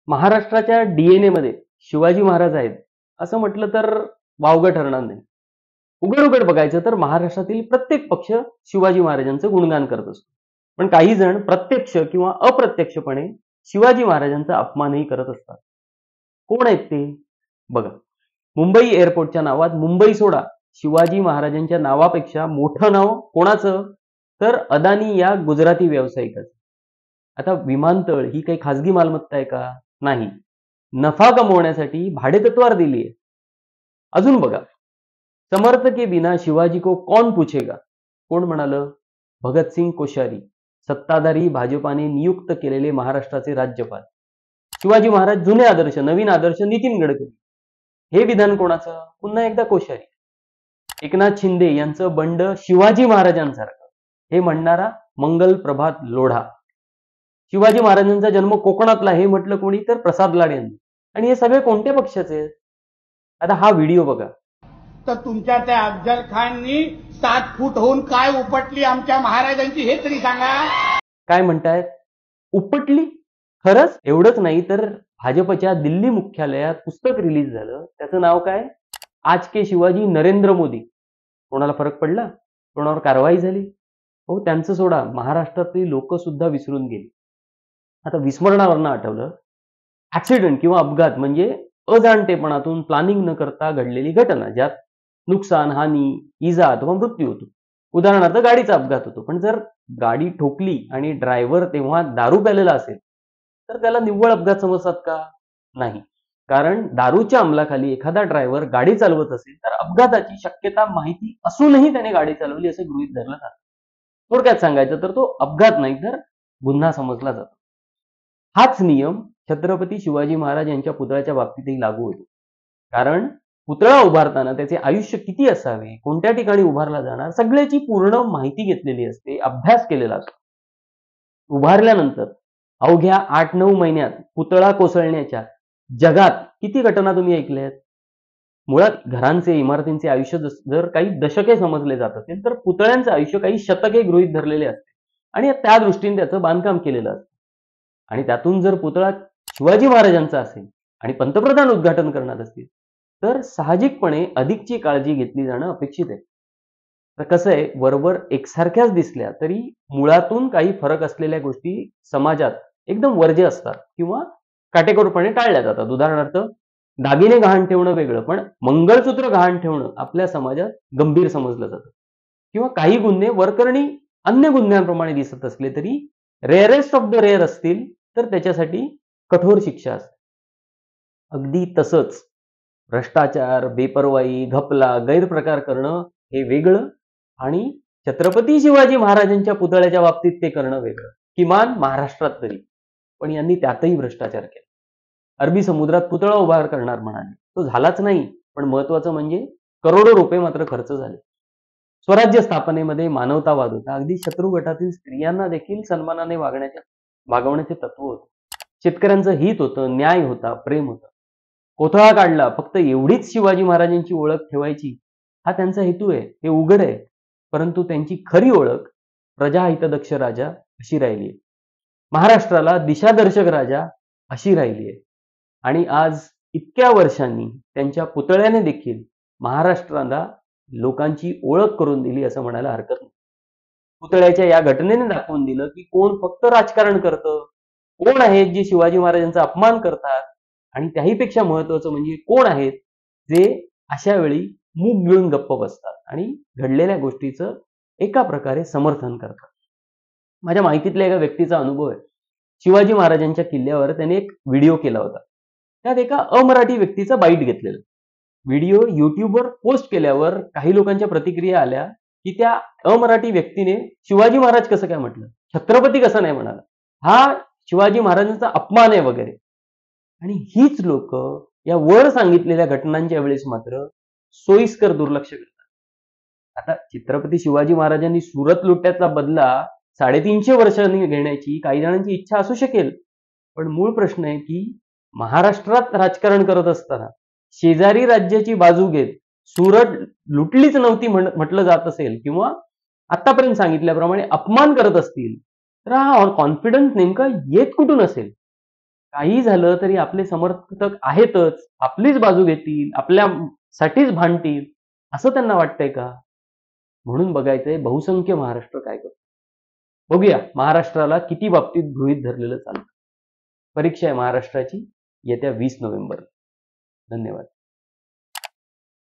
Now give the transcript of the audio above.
महाराष्ट्राच्या डीएनए मध्ये शिवाजी महाराज आहेत असं म्हटलं तर वावगं ठरणार नाही. उघड उघड बघायचं तर महाराष्ट्रातील प्रत्येक पक्ष शिवाजी महाराजांचं गुणगान करत असतो. पण काही जण प्रत्यक्ष किंवा अप्रत्यक्षपणे शिवाजी महाराजांचा अपमानही करत असतात. कोण आहेत ते? बघा, मुंबई एअरपोर्टच्या नावात मुंबई सोडा, शिवाजी महाराजांच्या नावापेक्षा मोठं नाव कोणाचं? तर अदानी या गुजराती व्यावसायिकाचं. आता विमानतळ ही काही खाजगी मालमत्ता आहे का? नाही. नफा कमवण्यासाठी भाडेतत्वावर दिली आहे. अजून बघा, समर्थ के बिना शिवाजी को कौन पूछेगा? कोण म्हणालं? भगतसिंग कोश्यारी, सत्ताधारी भाजपाने नियुक्त केलेले महाराष्ट्राचे राज्यपाल. शिवाजी महाराज जुने आदर्श, नवीन आदर्श नितीन गडकरी. हे विधान कोणाचं? पुन्हा एकदा कोश्यारी. एकनाथ शिंदे यांचं बंड शिवाजी महाराजांसारखं, हे म्हणणारा मंगल प्रभात लोढा. शिवाजी महाराजांचा जन्म कोकणातला हे म्हटलं कोणी? तर प्रसाद लाड यांनी. आणि हे सगळे कोणत्या पक्षाचे आहेत? आता हा व्हिडिओ बघा. तर तुमच्या त्या अफजल खाननी 7 फूट होऊन काय उपटली आमच्या महाराजांची हे तरी सांगा. काय म्हणतायत? उपटली? खरंच? एवढंच नाही तर भाजपच्या दिल्ली मुख्यालयात पुस्तक रिलीज झालं. त्याचं नाव काय? आज के शिवाजी नरेंद्र मोदी. कोणाला फरक पडला? कोणावर कारवाई झाली? हो, त्यांचं सोडा, महाराष्ट्रातली लोक सुद्धा विसरून गेली. आता विस्मरणावरनं आठवलं, ऍक्सिडेंट किंवा अपघात म्हणजे अजाणतेपणातून प्लॅनिंग न करता घडलेली घटना, ज्यात नुकसान, हानी, इजा अथवा मृत्यू होतो. उदाहरणार्थ गाडीचा अपघात होतो. पण जर गाडी ठोकली आणि ड्रायव्हर तेव्हा दारू प्यालेला असेल तर त्याला निव्वळ अपघात समजतात का? नाही. कारण दारूच्या अंमलाखाली एखादा ड्रायव्हर गाडी चालवत असेल तर अपघाताची शक्यता माहिती असूनही त्याने गाडी चालवली असं गृहीत धरलं जातं. थोडक्यात सांगायचं तर तो अपघात नाही तर गुन्हा समजला जातो. हाच नियम छत्रपती शिवाजी महाराज यांच्या पुतळ्याच्या बाबतीतही लागू होतो. कारण पुतळा उभारताना त्याचे आयुष्य किती असावे, कोणत्या ठिकाणी उभारला जाणार, सगळ्याची पूर्ण माहिती घेतलेली असते, अभ्यास केलेला असतो. उभारल्यानंतर अवघ्या 8-9 महिन्यात पुतळा कोसळण्याच्या जगात किती घटना तुम्ही ऐकल्यात? मुळात घरांचे, इमारतींचे आयुष्य जर काही दशके समजले जात असेल तर पुतळ्यांचं आयुष्य काही शतके गृहीत धरलेले असते आणि त्या दृष्टीने त्याचं बांधकाम केलेलं असतं. आणि त्यातून जर पुतळा शिवाजी महाराजांचा असेल आणि पंतप्रधान उद्घाटन करणार असतील तर साहजिकपणे अधिकची काळजी घेतली जाणं अपेक्षित आहे. तर कसं आहे, वरवर एकसारख्याच दिसल्या तरी मुळातून काही फरक असलेल्या गोष्टी समाजात एकदम वर्ज्य असतात किंवा काटेकोरपणे टाळल्या जातात. उदाहरणार्थ, दागिने गहाण ठेवणं वेगळं, पण मंगळसूत्र गहाण ठेवणं आपल्या समाजात गंभीर समजलं जातं. किंवा काही गुन्हे वरकरणी अन्य गुन्ह्यांप्रमाणे दिसत असले तरी रेअरेस्ट ऑफ द रेअर असतील तर त्याच्यासाठी कठोर शिक्षा असते. अगदी तसंच भ्रष्टाचार, बेपर्वाई, घपला, गैरप्रकार करणं हे वेगळं आणि छत्रपती शिवाजी महाराजांच्या पुतळ्याच्या बाबतीत ते करणं वेगळं, किमान महाराष्ट्रात तरी. पण यांनी त्यातही भ्रष्टाचार केला. अरबी समुद्रात पुतळा उभा करणार म्हणाले, तो झालाच नाही. पण महत्वाचं म्हणजे करोडो रुपये मात्र खर्च झाले. स्वराज्य स्थापनेमध्ये मानवतावाद होता. अगदी शत्रू गटातील स्त्रियांना देखील सन्मानाने वागवण्याचे तत्व होतं. शेतकऱ्यांचं हित होतं, न्याय होता, प्रेम होतं. कोथळा काढला फक्त एवढीच शिवाजी महाराजांची ओळख ठेवायची हा त्यांचा हेतू आहे, हे उघड आहे. परंतु त्यांची खरी ओळख प्रजाहितदक्ष राजा अशी राहिली आहे. महाराष्ट्राला दिशादर्शक राजा अशी राहिली आहे. आणि आज इतक्या वर्षांनी त्यांच्या पुतळ्याने देखील महाराष्ट्राला लोकांची ओळख करून दिली असं म्हणायला हरकत नाही. पुतळ्याच्या या घटनेने दाखवून दिलं की कोण फक्त राजकारण करतं, कोण आहेत जे शिवाजी महाराजांचा अपमान करतात, आणि त्याहीपेक्षा महत्वाचं म्हणजे कोण आहेत जे अशा वेळी मूग गिळून गप्प बसतात आणि घडलेल्या गोष्टीचं एका प्रकारे समर्थन करतात. माझ्या माहितीतल्या एका व्यक्तीचा अनुभव आहे. शिवाजी महाराजांच्या किल्ल्यावर त्याने एक व्हिडिओ केला होता. त्यात एका अमराठी व्यक्तीचा बाईट घेतलेला. व्हिडिओ युट्यूबवर पोस्ट केल्यावर काही लोकांच्या प्रतिक्रिया आल्या की त्या अमराठी व्यक्तीने शिवाजी महाराज कसं काय म्हटलं, छत्रपती कसं नाही म्हणाला, हा शिवाजी महाराजांचा अपमान आहे वगैरे. आणि हीच लोक या वर सांगितलेल्या घटनांच्या वेळेस मात्र सोयीस्कर दुर्लक्ष करतात. आता छत्रपती शिवाजी महाराजांनी सुरत लुट्याचा बदला 350 वर्षांनी घेण्याची काही जणांची इच्छा असू शकेल. पण मूळ प्रश्न आहे की महाराष्ट्रात राजकारण करत असताना शेजारी राज्याची बाजू घेत सुरत लुटलीच नव्हती म्हटलं जात असेल किंवा आतापर्यंत सांगितल्याप्रमाणे अपमान करत असतील तर हा कॉन्फिडन्स नेमका येत कुठून असेल? काही झालं तरी आपले समर्थक आहेतच, आपलीच बाजू घेतील, आपल्यासाठीच भांडतील, असं त्यांना वाटतंय का? म्हणून बघायचंय बहुसंख्य महाराष्ट्र काय करतो. बघूया महाराष्ट्राला किती बाबतीत गृहीत धरलेलं चालतं. परीक्षा आहे महाराष्ट्राची येत्या 20 नोव्हेंबरला. धन्यवाद.